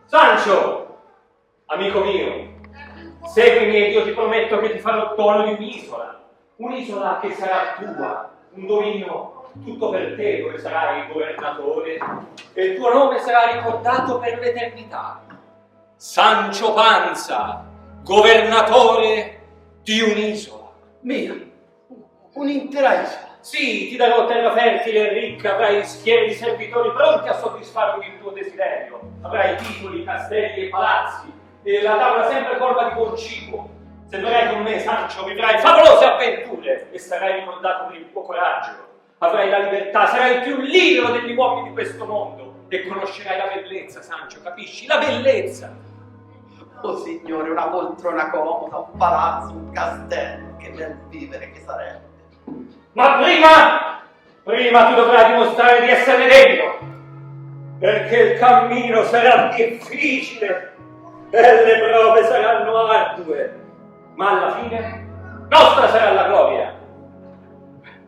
Sancio, amico mio, seguimi ed io ti prometto che ti farò dono di un'isola che sarà tua, un dominio tutto per te, dove sarai governatore e il tuo nome sarà ricordato per l'eternità. Sancio Panza, governatore di un'isola. Mia, un'intera isola. Sì, ti darò terra fertile e ricca, avrai schiere di servitori pronti a soddisfarti il tuo desiderio. Avrai titoli, castelli e palazzi, e la tavola sempre colma di buon cibo. Se verrai con me, Sancio, vivrai favolose avventure e sarai ricordato per il tuo coraggio. Avrai la libertà, sarai il più libero degli uomini di questo mondo e conoscerai la bellezza, Sancio, capisci? La bellezza! Oh signore, una poltrona comoda, un palazzo, un castello, che bel vivere che sarebbe. Ma prima tu dovrai dimostrare di esserne degno, perché il cammino sarà difficile e le prove saranno ardue, ma alla fine nostra sarà la gloria.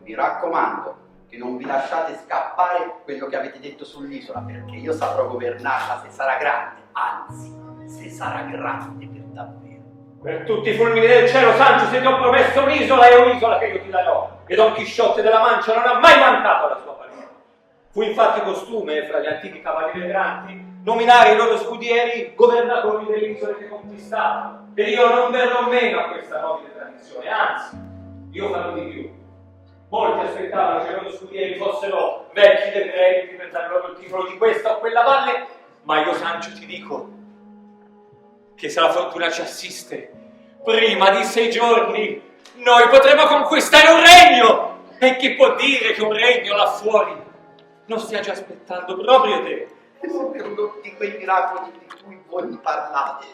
Vi raccomando che non vi lasciate scappare quello che avete detto sull'isola, perché io saprò governarla se sarà grande, anzi, se sarà grande per davvero. Per tutti i fulmini del cielo, Sancio, se ti ho promesso un'isola, è un'isola che io ti darò. E Don Chisciotte della Mancia non ha mai mancato alla sua parola. Fu infatti costume, fra gli antichi cavalieri erranti, nominare i loro scudieri governatori delle isole che conquistavano. Ed io non verrò meno a questa nobile tradizione, anzi, io farò di più. Molti aspettavano che i loro scudieri fossero vecchi decreti per dare loro il titolo di questa o quella valle, ma io, Sancio, ti dico che se la fortuna ci assiste, prima di 6 giorni noi potremo conquistare un regno! E chi può dire che un regno là fuori non stia già aspettando proprio te? E se per tutti quei miracoli di cui voi mi parlate,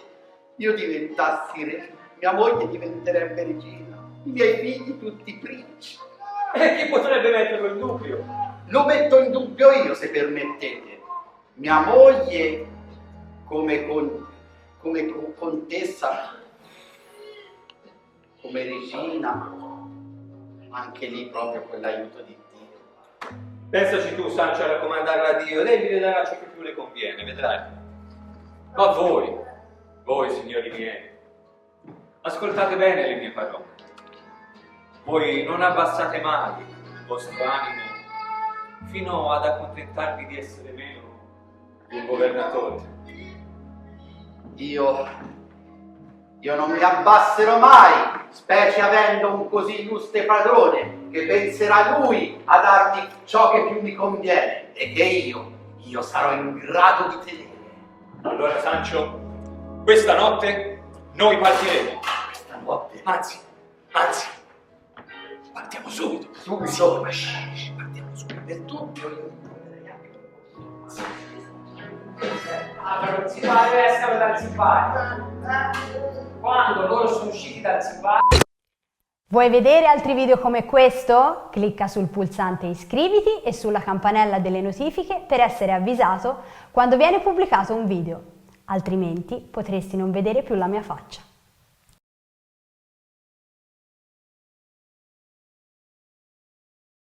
io diventassi re, mia moglie diventerebbe regina, i miei figli tutti principi. E chi potrebbe metterlo in dubbio? Lo metto in dubbio io, se permettete. Mia moglie, come contessa, come regina, anche lì proprio con l'aiuto di Dio. Pensaci tu, Sancio, a raccomandarla a Dio ed egli le darà ciò che più le conviene, vedrai. Ma voi signori miei, ascoltate bene le mie parole. Voi non abbassate mai il vostro animo fino ad accontentarvi di essere meno di un governatore. Io non mi abbasserò mai, specie avendo un così illustre padrone che penserà lui a darmi ciò che più mi conviene e che io sarò in grado di tenere. Allora, Sancio, questa notte noi partiremo. Questa notte? Anzi, partiamo subito. Subito? Sì, partiamo subito. Per tutto io risponderei anche. Allora, il zimbale deve essere dal zimbale. Quando loro sono usciti dal zimbale. Vuoi vedere altri video come questo? Clicca sul pulsante iscriviti e sulla campanella delle notifiche per essere avvisato quando viene pubblicato un video, altrimenti potresti non vedere più la mia faccia.